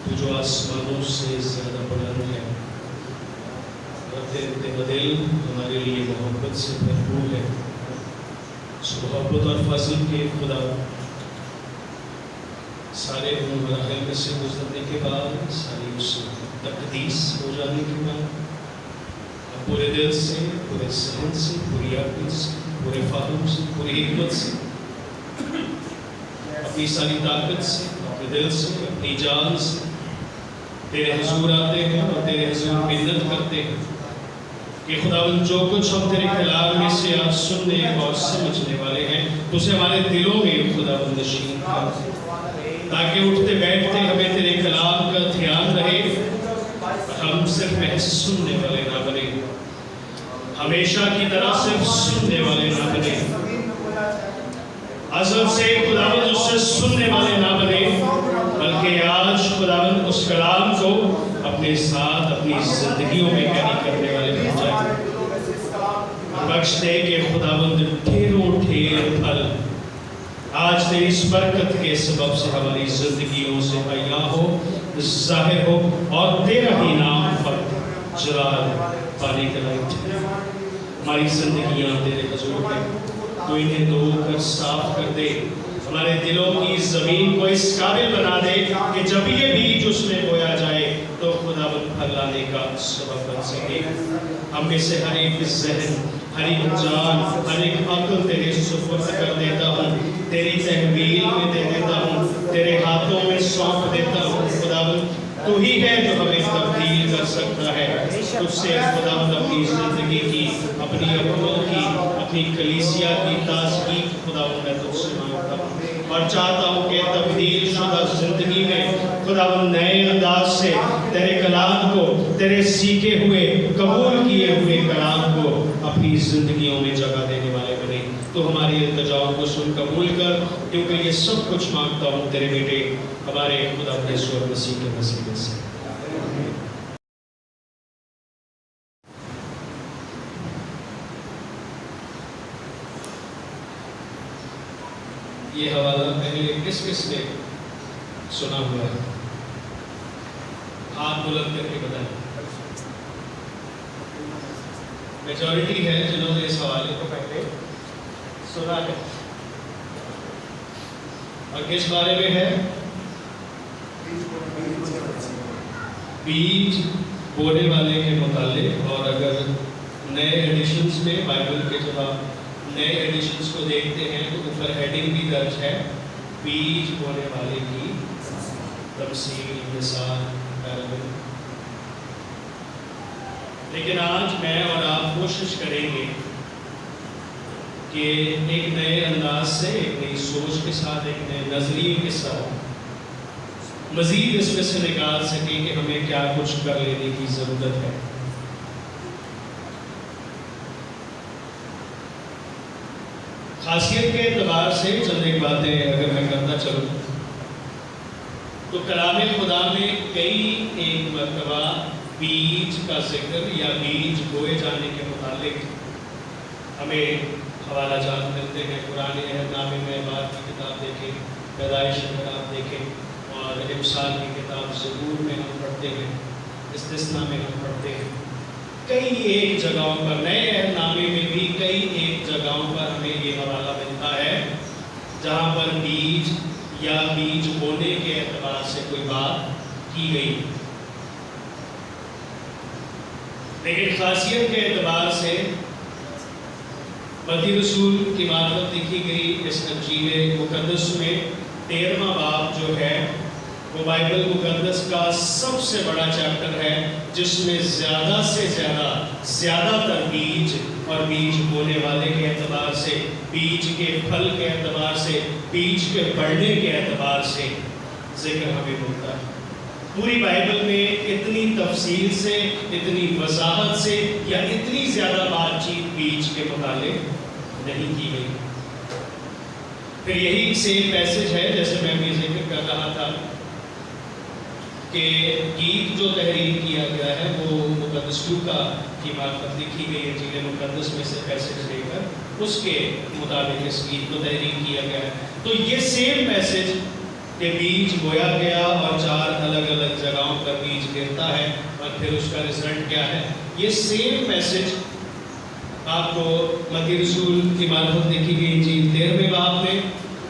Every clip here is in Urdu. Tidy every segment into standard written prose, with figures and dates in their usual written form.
تو جو آسمانوں سے زیادہ بلند ہے اور تیرے دل ہمارے لیے محبت سے بھرپور ہے. اس محبت اور فضل کے خدا سارے ان مراحل میں سے گزرنے کے بعد، ساری اس تقدیس ہو جانے کے بعد، پورے دل سے، پورے ذہن سے، پوری عقل سے، پورے فہم سے، پوری حکمت سے، اپنی ساری طاقت سے، اپنے دل سے، اپنی جان سے تیرے حضور آتے ہیں اور تیرے حضور منت کرتے ہیں کہ خداوند جو کچھ ہم تیرے کلام میں سے آج سننے اور سمجھنے والے ہیں اسے ہمارے دلوں میں خداوند نشین کر، تاکہ اٹھتے بیٹھتے ہمیں تیرے کلام کا دھیان رہے، ہم صرف محض سننے والے نہ بنے، ہمیشہ کی طرح صرف سننے والے نہ بنے، ازل سے خداوند اس سے سننے والے نہ بنے، بلکہ آج خداوند اس کلام کو اپنے ساتھ اپنی زندگیوں میں کیری کرنے والے بن جائیں. بخش دے کہ خداوند ڈھیروں ڈھیر پھل آج تیری اس برکت کے سبب سے ہماری زندگیوں سے عیاں ہو، ظاہر ہو، اور تیرا ہی نام پر جلال پانے کے لائق ہے. ہماری زندگیاں تیرے حضور میں، تو انہیں دھو کر صاف کر دے، ہمارے دلوں کی زمین کو اس قابل بنا دے کہ جب یہ بیج اس میں بویا جائے تو خداوند پھل لانے کا سبب بن سکے. ہم میں سے ہر ایک ذہن، ہر ایک جان، ہر ایک عقل تیرے سپرد کر دیتا ہوں، تیری تحویل میں دے دیتا ہوں، تیرے ہاتھوں میں سونپ دیتا ہوں. خداوند تو ہی ہے جو ہمیں تبدیل کر سکتا ہے. تجھ سے خداوند اپنی زندگی کی، اپنی عقلوں کی، اپنی کلیسیا کی تازگی خداوند میں تجھ سے مانگتا ہوں، اور چاہتا ہوں کہ تبدیل شدہ زندگی میں خداوند نئے انداز سے تیرے کلام کو، تیرے سیکھے ہوئے، قبول کیے ہوئے کلام کو اپنی زندگیوں میں جگہ دینے والے بنے. تو ہماری التجاؤں کو سن قبول کر، کیونکہ یہ سب کچھ مانگتا ہوں تیرے بیٹے ہمارے خدا یسوع مسیح کے وسیلے سے. یہ حوالہ پہلے کس کس نے سنا ہوا ہے؟ ہاتھ بلند کر کے بتائیں. میجورٹی ہے جنہوں نے اس حوالے کو پہلے سنا ہے. اور کس بارے میں ہے؟ بیج بونے والے کے متعلق. اور اگر نئے ایڈیشنز میں بائبل کے جب آپ نئے ایڈیشنز کو دیکھتے ہیں تو اوپر ہیڈنگ بھی درج ہے، بیج بونے والے کی تمثیل، مثال، پیرابل. لیکن آج میں اور آپ کوشش کریں گے کہ ایک نئے انداز سے، ایک نئی سوچ کے ساتھ، ایک نئے نظریے کے ساتھ مزید اس میں سے نکال سکیں کہ ہمیں کیا کچھ کر لینے کی ضرورت ہے. خاصیت کے اعتبار سے چند ایک باتیں اگر میں کرتا چلوں تو کلام خدا میں کئی ایک مرتبہ بیج کا ذکر یا بیج بوئے جانے کے متعلق ہمیں حوالہ جات ملتے ہیں. پرانے عہد نامے میں بات کی کتاب دیکھیں، پیدائش اگر آپ دیکھیں، اور امثال کی کتاب زبور میں ہم پڑھتے ہیں، استثنا میں ہم پڑھتے ہیں. کئی ایک جگہوں پر، نئے عہد نامے میں بھی کئی ایک جگہوں پر ہمیں یہ حوالہ ملتا ہے جہاں پر بیج یا بیج بونے کے اعتبار سے کوئی بات کی گئی. لیکن خاصیت کے اعتبار سے متی رسول کی معرفت لکھی گئی اس انجیل مقدس میں 13واں باب جو ہے وہ بائبل مقدس کا سب سے بڑا چیپٹر ہے، جس میں زیادہ سے زیادہ تر بیج اور بیج بونے والے کے اعتبار سے، بیج کے پھل کے اعتبار سے، بیج کے بڑھنے کے اعتبار سے ذکر ہمیں ملتا ہے. پوری بائبل میں اتنی تفصیل سے، اتنی وضاحت سے یا اتنی زیادہ بات چیت بیج کے متعلق نہیں کی گئی. پھر یہی سیم پیسج ہے جیسے میں بھی ذکر کر رہا تھا کہ گیت جو تحریر کیا گیا ہے وہ مقدس لوکا کی معرفت لکھی گئی انجیل مقدس میں سے پیسج لے کر اس کے مطابق اس گیت کو تحریر کیا گیا ہے. تو یہ سیم پیسج کہ بیج بویا گیا اور 4 الگ الگ جگہوں پر بیج گرتا ہے اور پھر اس کا رزلٹ کیا ہے. یہ سیم میسج آپ کو متی رسول کی معرفت دیکھی گئی انجیل 13ویں باب میں،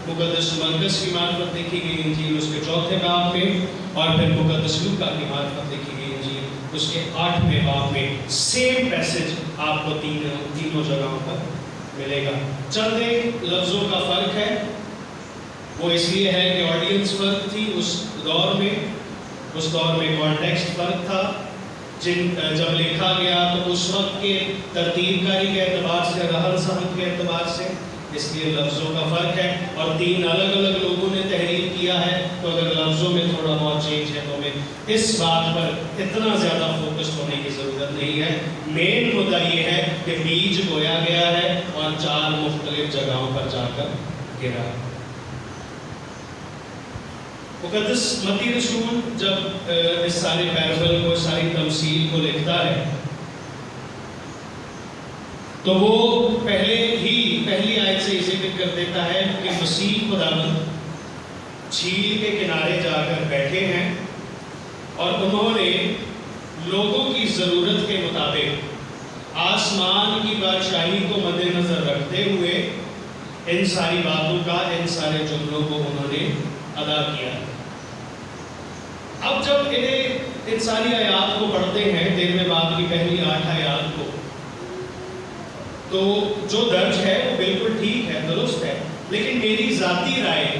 مقدس مرکز کی معرفت دیکھی گئی انجیل اس کے 4تھے باب میں، اور پھر مقدس لوکا کی معرفت دیکھی گئی انجیل اس کے 8ویں باب میں. سیم میسج آپ کو تینوں جگہوں پر ملے گا. چند ایک لفظوں کا فرق ہے، وہ اس لیے ہے کہ آڈینس فرق تھی اس دور میں کانٹیکسٹ فرق تھا. جب لکھا گیا تو اس وقت کے ترتیب کاری کے اعتبار سے، رہن سہن کے اعتبار سے، اس لیے لفظوں کا فرق ہے. اور 3 الگ الگ لوگوں نے تحریر کیا ہے، تو اگر لفظوں میں تھوڑا بہت چینج ہے تو ہمیں اس بات پر اتنا زیادہ فوکس ہونے کی ضرورت نہیں ہے. مین مدعا یہ ہے کہ بیج بویا گیا ہے اور 4 مختلف جگہوں پر جا کر گرا. مقدس متی رسول جب اس سارے پیرابل کو، ساری تمثیل کو لکھتا ہے تو وہ پہلی آیت سے ذکر کر دیتا ہے کہ مسیح خداوند جھیل کے کنارے جا کر بیٹھے ہیں اور انہوں نے لوگوں کی ضرورت کے مطابق آسمان کی بادشاہی کو مد نظر رکھتے ہوئے ان ساری باتوں کا، ان سارے جملوں کو انہوں نے ادا کیا. اب جب ان ساری آیات کو پڑھتے ہیں، 13ویں باب کی پہلی 8 آیات کو، تو جو درج ہے وہ بالکل ٹھیک ہے، درست ہے، لیکن میری ذاتی رائے،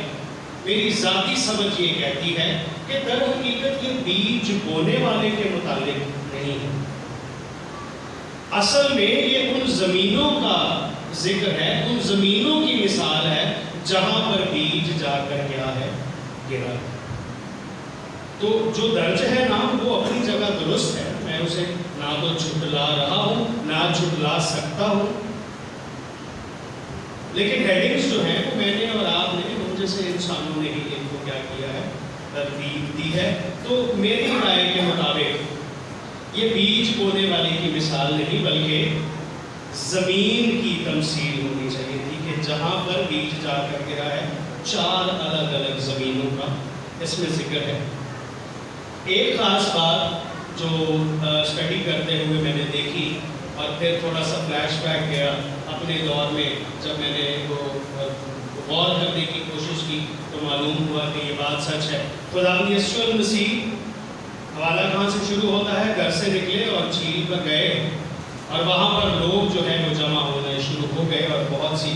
میری ذاتی سمجھ یہ کہتی ہے کہ در حقیقت یہ بیج بونے والے کے متعلق نہیں ہے. اصل میں یہ ان زمینوں کا ذکر ہے، ان زمینوں کی مثال ہے جہاں پر بیج جا کر کیا ہے، گرا. تو جو درج ہے نام وہ اپنی جگہ درست ہے، میں اسے نہ تو جھٹلا رہا ہوں نہ جھٹلا سکتا ہوں، لیکن ہیڈنگز جو ہیں وہ میں نے اور آپ نے، ہم جیسے انسانوں نے ہی ان کو کیا کیا ہے، ترتیب دی ہے. تو میری رائے کے مطابق یہ بیج بونے والے کی مثال نہیں بلکہ زمین کی تمثیل ہونی چاہیے تھی کہ جہاں پر بیج جا کر گرا ہے 4 الگ الگ زمینوں کا اس میں ذکر ہے. ایک خاص بات جو اسٹڈی کرتے ہوئے میں نے دیکھی اور پھر تھوڑا سا فلیش بیک گیا اپنے دور میں، جب میں نے غور کرنے کی کوشش کی تو معلوم ہوا کہ یہ بات سچ ہے. خداوند یسوع المسیح حوالہ کہاں سے شروع ہوتا ہے؟ گھر سے نکلے اور جھیل پر گئے اور وہاں پر لوگ جو ہے وہ جمع ہونے شروع ہو گئے اور بہت سی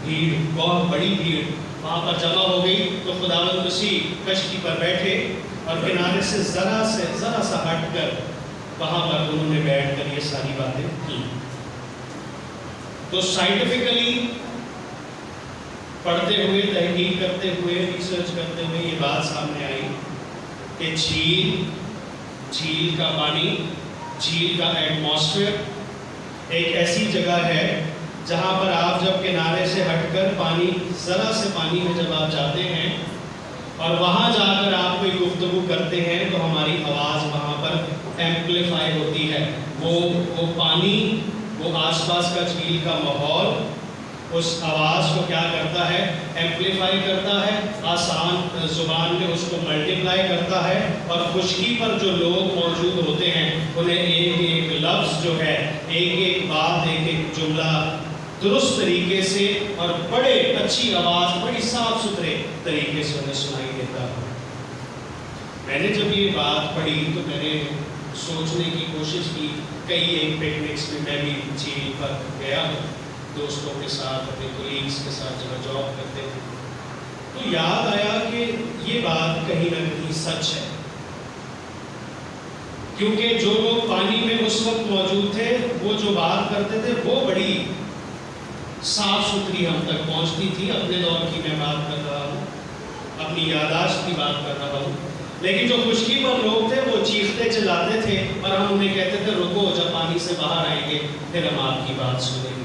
بھیڑ، بہت بڑی بھیڑ وہاں پر جمع ہو گئی. تو خداوند مسیح کشتی پر بیٹھے اور کنارے سے ذرا سا ہٹ کر وہاں پر انہوں نے بیٹھ کر یہ ساری باتیں کی. تو سائنٹیفکلی پڑھتے ہوئے، تحقیق کرتے ہوئے، ریسرچ کرتے ہوئے یہ بات سامنے آئی کہ جھیل کا پانی، جھیل کا ایٹماسفیئر ایک ایسی جگہ ہے جہاں پر آپ جب کنارے سے ہٹ کر ذرا سے پانی میں جب آپ جاتے ہیں اور وہاں جا کر آپ کوئی گفتگو کرتے ہیں تو ہماری آواز وہاں پر ایمپلیفائی ہوتی ہے. وہ پانی، وہ آس پاس کا جھیل کا ماحول اس آواز کو کیا کرتا ہے؟ ایمپلیفائی کرتا ہے، آسان زبان میں اس کو ملٹیپلائی کرتا ہے، اور خشکی پر جو لوگ موجود ہوتے ہیں انہیں ایک ایک لفظ جو ہے، ایک ایک بات، ایک ایک جملہ درست طریقے سے اور بڑے اچھی آواز، بڑی صاف ستھرے طریقے سے انہیں سنائی دیتا ہے. میں نے جب یہ بات پڑھی تو میں نے سوچنے کی کوشش کی. کئی ایک پکنکس میں میں بھی جھیل پر گیا ہوں دوستوں کے ساتھ، اپنے کولیگس کے ساتھ جب جاب کرتے تھے، تو یاد آیا کہ یہ بات کہیں نہ کہیں سچ ہے. کیونکہ جو لوگ پانی میں اس وقت موجود تھے وہ جو بات کرتے تھے وہ بڑی صاف ستھری ہم تک پہنچتی تھی. اپنے دور کی میں بات کر رہا ہوں، اپنی یاداشت کی بات کر رہا ہوں. لیکن جو خشکی پر لوگ تھے وہ چیختے چلاتے تھے اور ہم انہیں کہتے تھے رکو، جب پانی سے باہر آئیں گے پھر ہم آپ کی بات سنیں گے.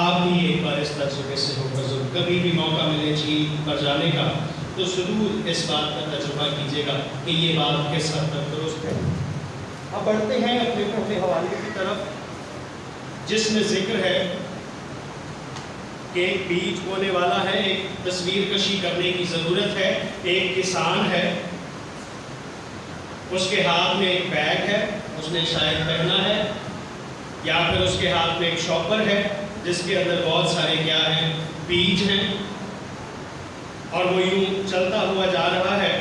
آپ بھی ایک بار اس تجربے سے ہو گزر، کبھی بھی موقع ملے جھیل پر جانے کا تو ضرور اس بات کا تجربہ کیجیے گا کہ یہ بات کس حد تک درست ہے. اب بڑھتے ہیں اپنے پہلے حوالے کی طرف جس میں ذکر ہے کہ ایک بیج بونے والا ہے، ایک تصویر کشی کرنے کی ضرورت ہے۔ ایک کسان ہے، اس کے ہاتھ میں ایک بیگ ہے، اس نے شاید پہنا ہے، یا پھر اس کے ہاتھ میں ایک شاپر ہے جس کے اندر بہت سارے کیا ہیں، بیج ہیں، اور وہ یوں چلتا ہوا جا رہا ہے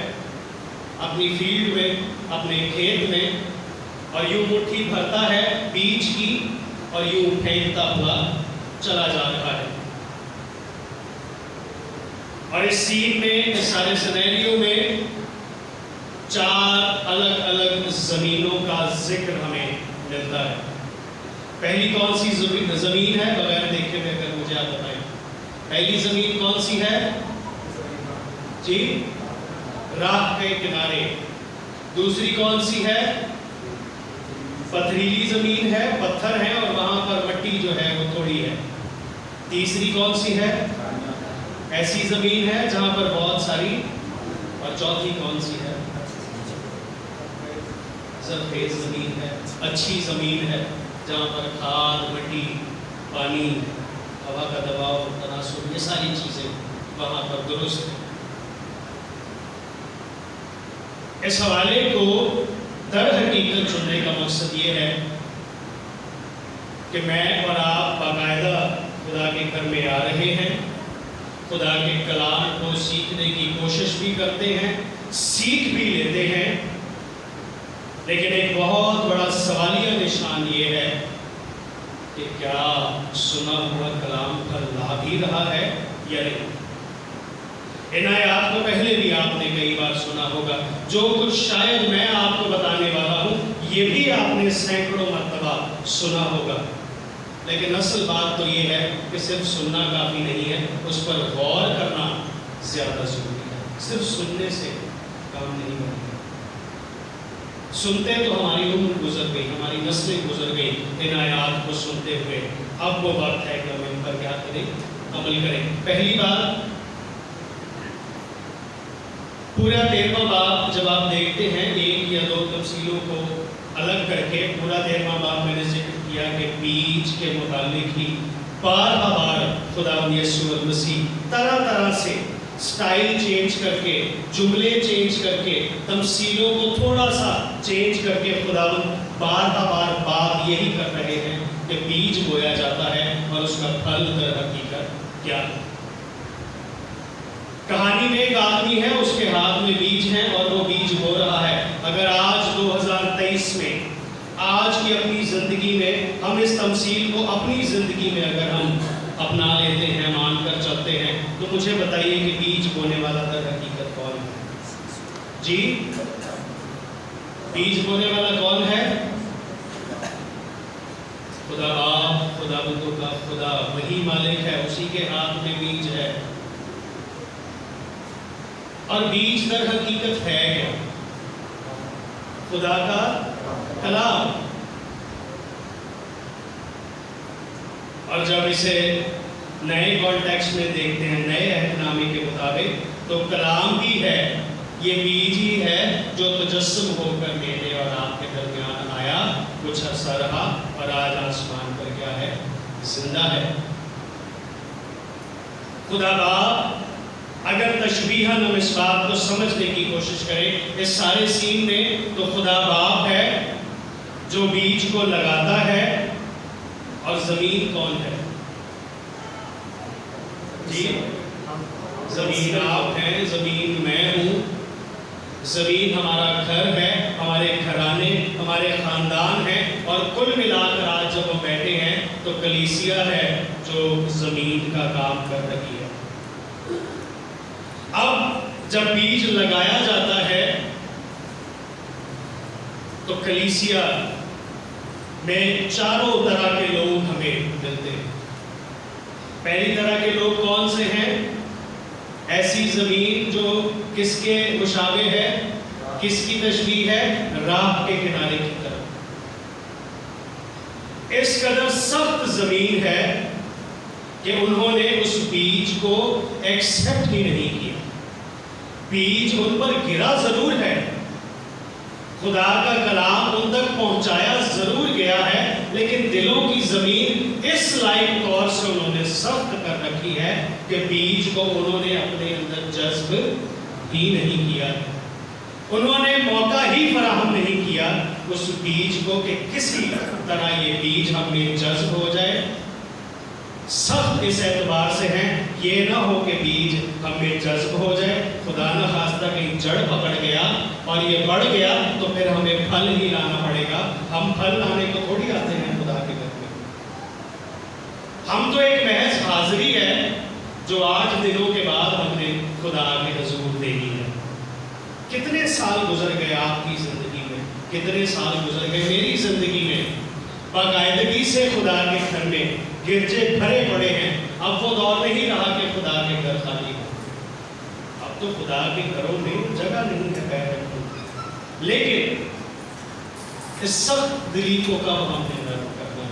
اپنی فیلڈ میں، اپنے کھیت میں، اور یوں مٹھی بھرتا ہے بیج کی اور یوں پھینکتا ہوا چلا جا رہا ہے۔ اور اس سین میں، اس سارے سینیریو میں 4 الگ الگ زمینوں کا ذکر ہمیں ملتا ہے۔ پہلی کون سی زمین ہے؟ بغیر دیکھے ہوئے اگر مجھے آپ بتائیں، پہلی زمین کون سی ہے؟ جی، راہ کے کنارے۔ دوسری کون سی ہے؟ پتھریلی زمین ہے، پتھر ہے اور وہاں پر مٹی جو ہے وہ تھوڑی ہے۔ تیسری کون سی ہے؟ ایسی زمین ہے جہاں پر بہت ساری، اور چوتھی کون سی ہے؟ زرخیز زمین ہے، اچھی زمین ہے جہاں پر کھاد، مٹی، پانی، ہوا کا دباؤ، تناسب، یہ ساری چیزیں وہاں پر درست ہیں۔ اس حوالے کو در حقیقت چننے کا مقصد یہ ہے کہ میں اور آپ باقاعدہ خدا کے گھر میں آ رہے ہیں، خدا کے کلام کو سیکھنے کی کوشش بھی کرتے ہیں، سیکھ بھی لیتے ہیں، لیکن ایک بہت بڑا سوالیہ نشان یہ ہے کہ کیا سنا ہوا کلام کا لا بھی رہا ہے یا نہیں۔ ان آیات کو پہلے بھی آپ نے کئی بار سنا ہوگا، جو کچھ شاید میں آپ کو بتانے والا ہوں یہ بھی آپ نے سینکڑوں مرتبہ سنا ہوگا، لیکن اصل بات تو یہ ہے کہ صرف سننا کافی نہیں ہے، اس پر غور کرنا زیادہ ضروری ہے۔ صرف سننے سے کام نہیں بنے گا۔ سنتے تو ہماری عمر گزر گئی، ہماری نسلیں گزر گئی ان آیات کو سنتے ہوئے، اب وہ بات ہے کہ ہم ان پر کیا کریں، عمل کریں۔ پہلی بات، پورا 13واں باب جب آپ دیکھتے ہیں، 1 یا 2 تفصیلوں کو الگ کر کے پورا 13واں باب میں نے ذکر کیا کہ بیج کے متعلق ہی بار بار خداوند یسوع المسیح طرح طرح سے سٹائل چینج کر کے، جملے چینج کر کے، تمثیلوں کو تھوڑا سا چینج کر کے خداوند بار بار بات یہی کر رہے ہیں کہ بیج بویا جاتا ہے اور اس کا پھل در حقیقت کیا ہے۔ کہانی میں ایک آدمی ہے، اس کے ہاتھ میں بیج ہیں اور وہ بیج بو رہا ہے۔ اگر آج 2023 میں، آج کی اپنی زندگی میں ہم اس تمثیل کو اپنی زندگی میں اگر ہم اپنا لیتے ہیں، مان کر چلتے ہیں، تو مجھے بتائیے کہ بیج بونے والا در حقیقت کون ہے؟ جی، بیج بونے والا کون ہے؟ خدا باپ، خدا بندوں کا خدا، وہی مالک ہے، اسی کے ہاتھ میں بیج ہے۔ اور بیج در حقیقت ہے کیا؟ خدا کا کلام۔ اور جب اسے نئے کانٹیکسٹ میں دیکھتے ہیں، نئے عہد نامے کے مطابق، تو کلام ہی ہے، یہ بیج ہی ہے جو تجسم ہو کر میرے اور آپ کے درمیان آیا، کچھ عرصہ رہا اور آج آسمان پر کیا ہے، زندہ ہے۔ خدا باپ اگر تشبیہاً ہم اس بات کو سمجھنے کی کوشش کریں اس سارے سین میں، تو خدا باپ ہے جو بیج کو لگاتا ہے، اور زمین کون ہے؟ جی، زمین آپ ہیں، زمین میں ہوں، زمین ہمارا گھر ہے، ہمارے گھرانے، ہمارے خاندان ہیں، اور کل ملا کر آج جب ہم بیٹھے ہیں تو کلیسیا ہے جو زمین کا کام کر رہی ہے۔ اب جب بیج لگایا جاتا ہے تو کلیسیا میں 4 طرح کے لوگ ہمیں ملتے ہیں۔ پہلی طرح کے لوگ کون سے ہیں؟ ایسی زمین جو کس کے مشابہ ہے، کس کی تشبیہ ہے؟ راہ کے کنارے کی طرف۔ اس قدر سخت زمین ہے کہ انہوں نے اس بیج کو ایکسپٹ ہی نہیں کیا۔ بیج ان پر گرا ضرور ہے، خدا کا کلام ان تک پہنچایا ضرور گیا ہے، لیکن دلوں کی زمین اس لائق طور سے انہوں نے سخت کر رکھی ہے کہ بیج کو انہوں نے اپنے اندر جذب ہی نہیں کیا، انہوں نے موقع ہی فراہم نہیں کیا اس بیج کو کہ کسی طرح یہ بیج ہم میں جذب ہو جائے۔ سخت اس اعتبار سے ہیں، یہ نہ ہو کہ بیج ہم میں جذب ہو جائے، خدا نہ خواستہ کہیں جڑ پکڑ گیا اور یہ بڑھ گیا تو پھر ہمیں پھل ہی لانا پڑے گا۔ ہم پھل لانے کو تھوڑی آتے ہیں خدا کے گھر میں، ہم تو ایک محض حاضری ہے جو 8 دنوں کے بعد ہم نے خدا کے حضور دینی ہے۔ کتنے سال گزر گئے آپ کی زندگی میں، کتنے سال گزر گئے میری زندگی میں، باقاعدگی سے خدا کے گھر میں گرجے بھرے پڑے ہیں۔ اب وہ دور نہیں رہا کہ خدا کے گھر خالی ہو، اب تو خدا کے گھروں میں جگہ نہیں ہے پیر رکھنے کی۔ لیکن اس سخت دلی کو کب ہم نے نرم کرنا ہے؟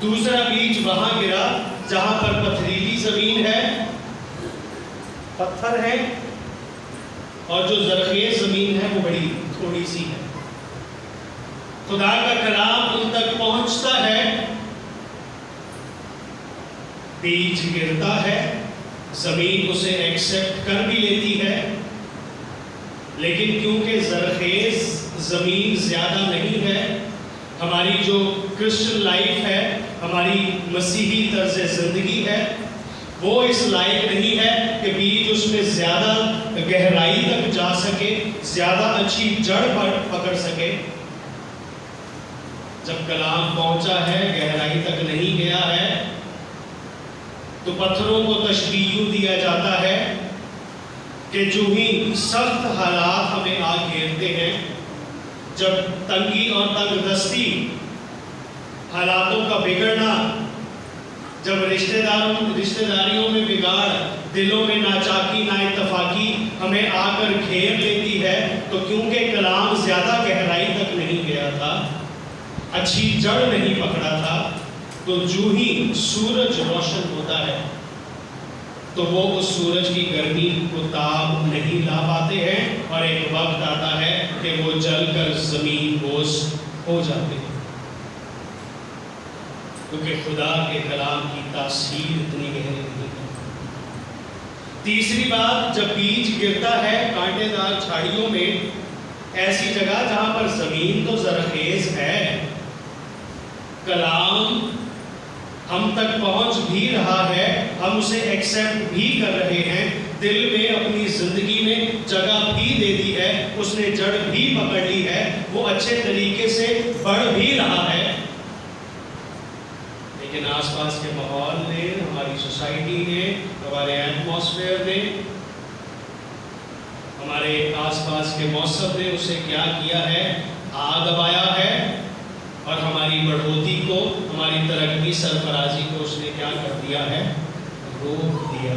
دوسرا بیج وہاں گرا جہاں پر پتھریلی زمین ہے، پتھر ہے، اور جو زرخیز زمین ہے وہ بڑی تھوڑی سی ہے۔ خدا کا کلام ان تک پہنچتا ہے، بیج گرتا ہے، زمین اسے ایکسپٹ کر بھی لیتی ہے، لیکن کیونکہ زرخیز زمین زیادہ نہیں ہے، ہماری جو کرسچن لائف ہے، ہماری مسیحی طرز زندگی ہے، وہ اس لائق نہیں ہے کہ بیج اس میں زیادہ گہرائی تک جا سکے، زیادہ اچھی جڑ پکڑ سکے۔ جب کلام پہنچا ہے، گہرائی تک نہیں گیا ہے، تو پتھروں کو تشبیہ یوں دیا جاتا ہے کہ جو ہی سخت حالات ہمیں آ گھیرتے ہیں، جب تنگی اور تنگ دستی، حالاتوں کا بگڑنا، جب رشتہ داریوں میں بگاڑ، دلوں میں ناچاکی، نا اتفاقی ہمیں آ کر گھیر لیتی ہے، تو کیونکہ کلام زیادہ گہرائی تک نہیں گیا تھا، اچھی جڑ نہیں پکڑا تھا، تو جو ہی سورج روشن ہوتا ہے تو وہ اس سورج کی گرمی کو تاب نہیں لا پاتے ہیں، اور ایک وقت آتا ہے کہ وہ جل کر زمین بوس ہو جاتے ہیں، کیونکہ خدا کے کلام کی تاثیر اتنی گہری نہیں ہے۔ تیسری بات، جب بیج گرتا ہے کانٹے دار جھاڑیوں میں، ایسی جگہ جہاں پر زمین تو زرخیز ہے، کلام ہم تک پہنچ بھی رہا ہے، ہم اسے ایکسیپٹ بھی کر رہے ہیں، دل میں اپنی زندگی میں جگہ بھی دے دی ہے، اس نے جڑ بھی پکڑ لی ہے، وہ اچھے طریقے سے بڑھ بھی رہا ہے، لیکن آس پاس کے ماحول نے، ہماری سوسائٹی نے، ہمارے ایٹماسفیئر نے، ہمارے آس پاس کے موسم نے اسے کیا کیا ہے؟ آگ دبایا ہے، اور ہماری بڑھوتی کو، ہماری ترقی، سرفرازی کو اس نے کیا کر دیا ہے؟ روک دیا۔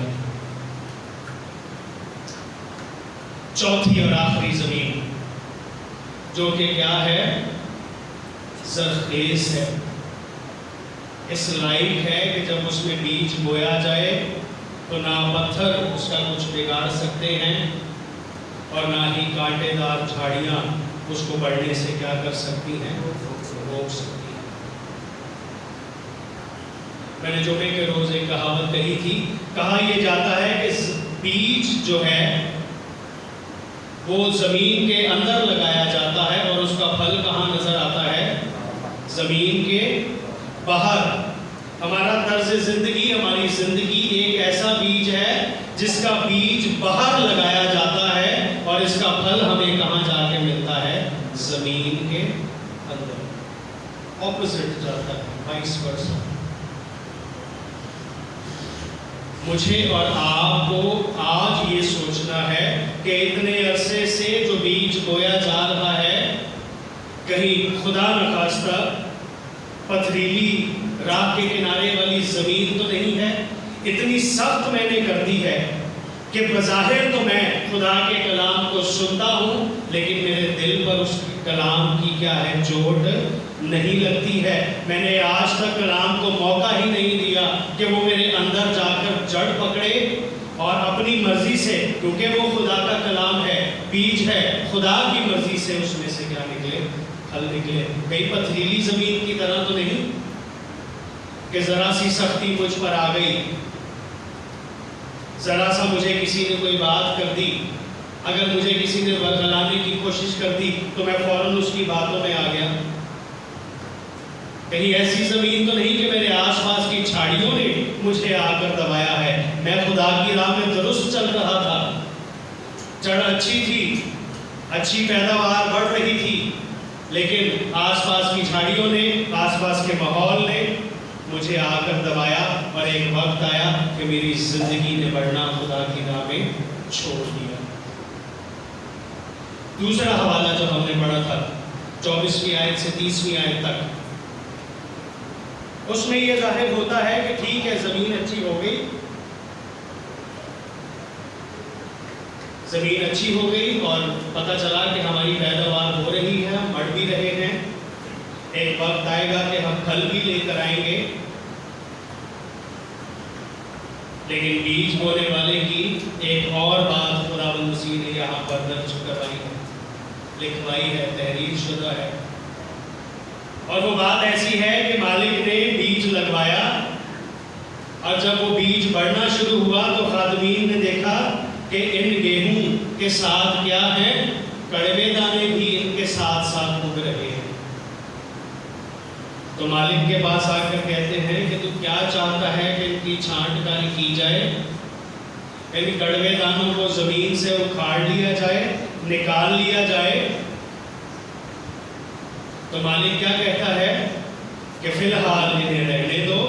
چوتھی اور آخری زمین جو کہ کیا ہے؟ زرخیز ہے، اس لائق ہے کہ جب اس میں بیج بویا جائے تو نہ پتھر اس کا کچھ بگاڑ سکتے ہیں، اور نہ ہی کانٹے دار جھاڑیاں اس کو بڑھنے سے کیا کر سکتی ہیں؟ روک سکتی ہیں۔ میں نے جمعے کے روز ایک کہاوت کہی تھی، کہا یہ جاتا ہے کہ بیج جو ہے وہ زمین کے اندر لگایا جاتا ہے، اور اس کا پھل کہاں نظر آتا ہے؟ زمین کے باہر۔ ہمارا طرز زندگی، ہماری زندگی ایک ایسا بیج ہے جس کا بیج باہر لگایا جاتا ہے، اور اس کا پھل ہمیں کہاں جا کے ملتا ہے؟ زمین کے اندر۔ اپوزٹ جاتا ہے، وائس ورسا۔ مجھے اور آپ کو آج یہ سوچنا ہے کہ اتنے عرصے سے جو بیج بویا جا رہا ہے، کہیں خدا نخواستہ پتھریلی راہ کے کنارے والی زمین تو نہیں ہے، اتنی سخت میں نے کر دی ہے کہ بظاہر تو میں خدا کے کلام کو سنتا ہوں، لیکن میرے دل پر اس کلام کی کیا ہے؟ چوٹ نہیں لگتی ہے۔ میں نے آج تک کلام کو موقع ہی نہیں دیا کہ وہ میرے اندر جا کر جڑ پکڑے، اور اپنی مرضی سے، کیونکہ وہ خدا کا کلام ہے، بیج ہے، خدا کی مرضی سے اس میں سے کیا نکلے؟ پھل نکلے۔ کئی پتھریلی زمین کی طرح تو نہیں کہ ذرا سی سختی مجھ پر آ گئی، ذرا سا مجھے کسی نے کوئی بات کر دی، اگر مجھے کسی نے ورگلانے کی کوشش کر دی تو میں فوراً اس کی باتوں میں آ گیا۔ کہیں ایسی زمین تو نہیں کہ میرے آس پاس کی جھاڑیوں نے مجھے آ کر دبایا ہے۔ میں خدا کی راہ میں درست چل رہا تھا، جڑ اچھی تھی، اچھی پیداوار بڑھ رہی تھی، لیکن آس پاس کی جھاڑیوں نے، آس پاس کے ماحول نے مجھے آ کر دبایا، اور ایک وقت آیا کہ میری زندگی نے بڑھنا خدا کی راہ میں چھوڑ دیا۔ دوسرا حوالہ جو ہم نے پڑھا تھا 24ویں آیت سے 30ویں آیت تک، اس میں یہ ظاہر ہوتا ہے کہ ٹھیک ہے زمین اچھی ہو گئی، زمین اچھی ہو گئی اور پتہ چلا کہ ہماری پیداوار ہو رہی ہے، ہم بڑھ بھی رہے ہیں، ایک وقت آئے گا کہ ہم پھل بھی لے کر آئیں گے۔ لیکن بیج بونے والے کی ایک اور بات خداوند مسیح نے یہاں پر درج کروائی ہے، لکھوائی ہے، تحریر شدہ ہے، اور وہ بات ایسی ہے کہ مالک نے بیج لگوایا، اور جب وہ بیج بڑھنا شروع ہوا تو خادمین نے دیکھا کہ ان گیہوں کے ساتھ کیا ہے؟ کڑوے دانے بھی ان کے ساتھ ساتھ اگ رہے ہیں۔ تو مالک کے پاس آ کر کہتے ہیں کہ تو کیا چاہتا ہے کہ ان کی چھانٹ کاری کی جائے، ان کڑوے دانوں کو زمین سے اکھاڑ لیا جائے، نکال لیا جائے؟ تو مالک کیا کہتا ہے کہ فی الحال انہیں رہنے دو،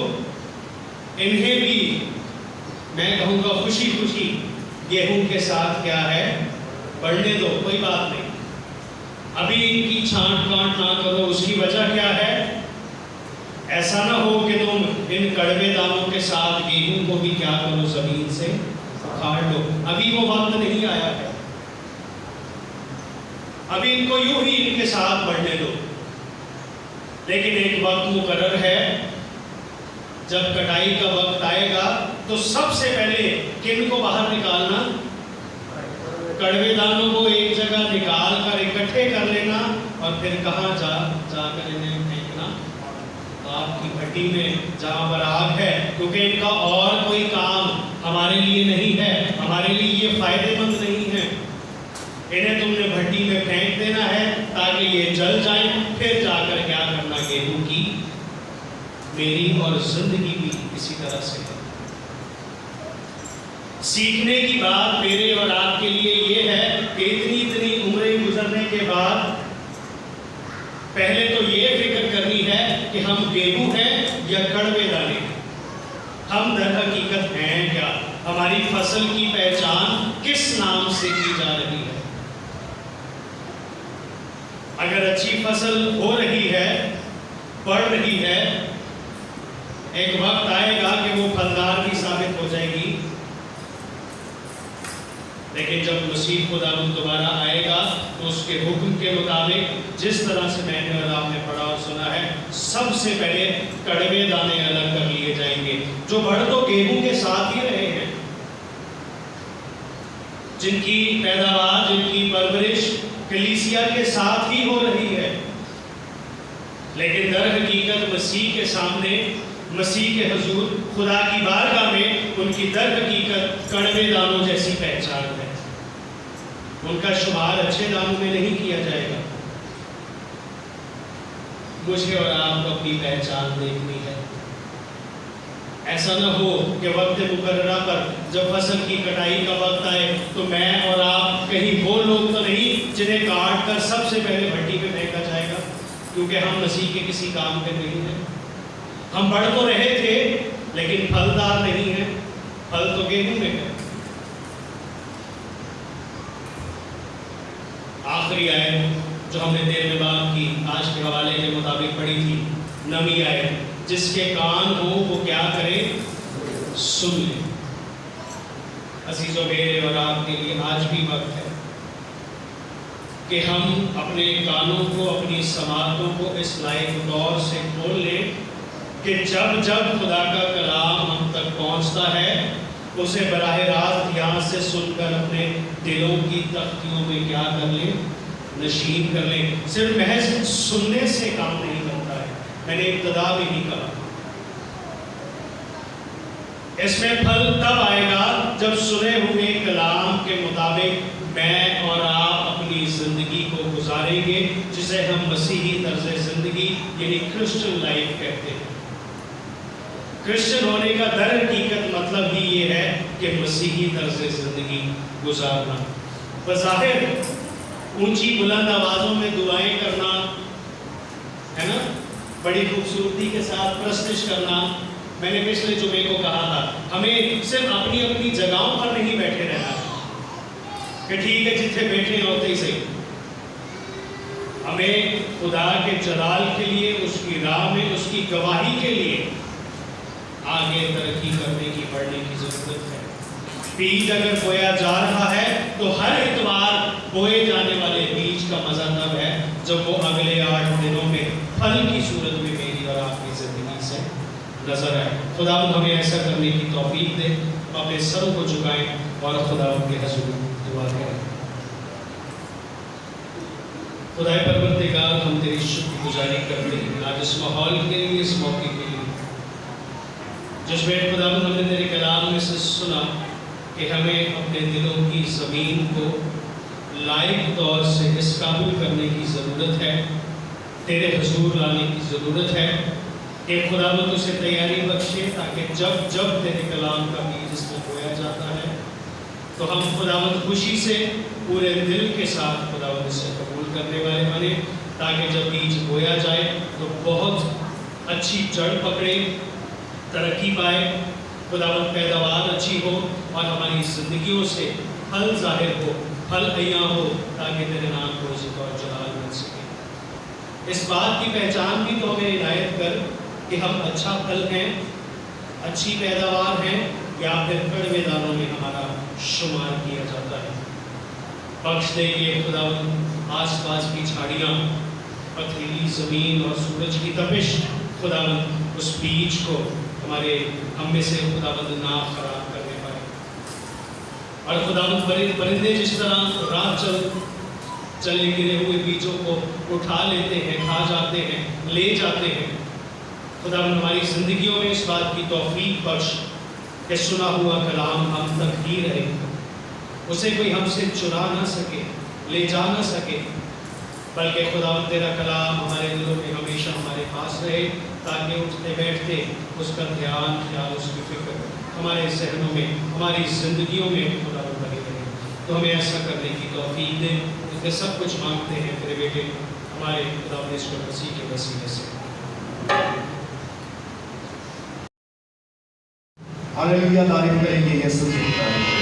انہیں بھی میں کہوں گا خوشی خوشی گیہوں کے ساتھ کیا ہے؟ بڑھنے دو، کوئی بات نہیں، ابھی ان کی چھانٹ کانٹ نہ کرو۔ اس کی وجہ کیا ہے؟ ایسا نہ ہو کہ تم ان کڑوے دانوں کے ساتھ گیہوں کو بھی کیا کرو؟ زمین سے اکھاڑ لو۔ ابھی وہ وقت نہیں آیا ہے، ابھی ان کو یوں ہی ان کے ساتھ بڑھنے دو، لیکن ایک وقت مقرر ہے، جب کٹائی کا وقت آئے گا تو سب سے پہلے کن کو باہر نکالنا؟ کڑوے دانوں کو ایک جگہ نکال کر اکٹھے کر لینا، اور پھر کہاں جا کر انہیں پھینکنا؟ آگ کی بھٹی میں، جہاں پر آگ ہے، کیونکہ ان کا اور کوئی کام ہمارے لیے نہیں ہے، ہمارے لیے یہ فائدے مند نہیں ہے۔ انہیں تم نے بھٹی میں پھینک دینا ہے تاکہ یہ جل جائیں، پھر جا کر کیا کرنا؟ گیہوں کی، میری اور زندگی بھی اسی طرح سے ہے۔ سیکھنے کی بات میرے اور آپ کے لیے یہ ہے کہ اتنی عمریں گزرنے کے بعد پہلے تو یہ فکر کرنی ہے کہ ہم گیہوں ہیں یا کڑوے دانے ہیں، ہم در حقیقت ہیں کیا، ہماری فصل کی پہچان کس نام سے کی جا رہی ہے۔ اگر اچھی فصل ہو رہی ہے، بڑھ رہی ہے، ایک وقت آئے گا کہ وہ پھلدار بھی ثابت ہو جائے گی، لیکن جب مسیح خداوند دوبارہ آئے گا تو اس کے حکم کے مطابق جس طرح سے میں نے اور آپ نے پڑھا اور سنا ہے، سب سے پہلے کڑوے دانے الگ کر لیے جائیں گے، جو بڑھ تو گیہوں کے ساتھ ہی رہے ہیں، جن کی پیداوار، جن کی پرورش کلیسیا کے ساتھ ہی ہو رہی ہے، لیکن در حقیقت مسیح کے سامنے، مسیح کے حضور، خدا کی بارگاہ میں ان کی در حقیقت کڑوے دانوں جیسی پہچان ہے، ان کا شمار اچھے دانوں میں نہیں کیا جائے گا۔ مجھے اور آپ کو اپنی پہچان دیکھنی ہے، ایسا نہ ہو کہ وقت مقررہ پر جب فصل کی کٹائی کا وقت آئے تو میں اور آپ کہیں وہ لوگ تو نہیں جنہیں کاٹ کر سب سے پہلے بھٹی میں پھینکا جائے گا، کیونکہ ہم مسیح کے کسی کام کے نہیں ہیں۔ ہم بڑھ تو رہے تھے لیکن پھلدار نہیں ہیں، پھل تو گیہوں میں ہے۔ آخری آیت جو ہم نے دیر میں بات کی، آج کے حوالے کے مطابق پڑھی تھی، 9ویں آیت، جس کے کان ہو وہ کیا کرے؟ سن لے۔ عزیزوں، میرے اور آپ کے لیے آج بھی وقت ہے کہ ہم اپنے کانوں کو، اپنی سماعتوں کو اس لائق طور سے کھول لیں کہ جب جب خدا کا کلام ہم تک پہنچتا ہے اسے براہ راست یہاں سے سن کر اپنے دلوں کی تختیوں میں کیا کر لیں؟ نشین کر لیں۔ صرف محض سننے سے کام نہیں بنتا ہے، میں نے ابتدا میں ہی کہا اس میں پھل تب آئے گا جب سنے ہوئے کلام کے مطابق میں اور آپ اپنی زندگی کو گزاریں گے، جسے ہم مسیحی طرز زندگی یعنی کرسچن لائف کہتے ہیں۔ کرسچن ہونے کا در حقیقت مطلب ہی یہ ہے کہ مسیحی طرز زندگی گزارنا۔ بظاہر اونچی بلند آوازوں میں دعائیں کرنا ہے نا، بڑی خوبصورتی کے ساتھ پرستش کرنا، میں نے پچھلے جمعے کو کہا تھا ہمیں صرف اپنی اپنی جگہوں پر نہیں بیٹھے رہنا کہ ٹھیک ہے جتنے بیٹھے ہوتے ہی صحیح، ہمیں خدا کے جلال کے لیے، اس کی راہ میں اس کی گواہی کے لیے آگے ترقی کرنے کی، بڑھنے کی ضرورت ہے۔ بیج اگر بویا جا رہا ہے تو ہر اتوار بوئے جانے والے بیج کا مزہ تب ہے جب وہ اگلے 8 دنوں میں پھل کی صورت میں میری اور آپ کی زندگی سے نظر آئے۔ خداوند ہمیں ایسا کرنے کی توفیق دے۔ اپنے سروں کو جھکائیں اور خداوند کے حضور دعا کریں۔ خدائے پروردگار، ہم تیری شکر گزاری کرتے ہیں آج اس ماحول کے لیے، اس موقع کے لیے جس میں خداوند ہم نے تیرے کلام میں سے سنا کہ ہمیں اپنے دلوں کی زمین کو لائق طور سے اس قابل کرنے کی ضرورت ہے، تیرے حضور لانے کی ضرورت ہے کہ خداوند اسے تیاری بخشے تاکہ جب جب تیرے کلام کا بیج اس میں بویا جاتا ہے تو ہم خداوند خوشی سے پورے دل کے ساتھ خداوند اسے قبول کرنے والے بنے، تاکہ جب بیج بویا جائے تو بہت اچھی جڑ پکڑے، ترقی پائے، خداوند پیداوار اچھی ہو اور ہماری زندگیوں سے پھل ظاہر ہو، پھل عیاں ہو، تاکہ تیرے نام کو عزت اور جلال مل سکے۔ اس بات کی پہچان بھی تو ہمیں عنایت کر کہ ہم اچھا پھل ہیں، اچھی پیداوار ہیں، یا پھر کڑوے دانوں میں ہمارا شمار کیا جاتا ہے۔ بخش دے کہ خداوند آس پاس کی جھاڑیاں، پتھریلی زمین اور سورج کی تپش خداوند اس بیج کو ہم میں سے خداوند نہ خراب کرنے پائے، اور خداوند پرندے جس طرح رات چلے گرے ہوئے بیجوں کو اٹھا لیتے ہیں، کھا جاتے ہیں، لے جاتے ہیں، خداوند ہماری زندگیوں میں اس بات کی توفیق بخش کہ سنا ہوا کلام ہم تک ہی رہے، اسے کوئی ہم سے چرا نہ سکے، لے جا نہ سکے، بلکہ خداوند تیرا کلام ہمارے دلوں میں ہمیشہ ہمارے پاس رہے، تاکہ اٹھتے بیٹھتے اس کا دھیان، خیال، اس کی فکر ہمارے ذہنوں میں، ہماری زندگیوں میں خداوند بنی رہے۔ تو ہمیں ایسا کرنے کی توفیق دے، اس میں سب کچھ مانگتے ہیں تیرے بیٹے ہمارے خداوند یسوع مسیح کے وسیلے سے۔ ہاللیلویا، تعریف کریں گے یسوع کی۔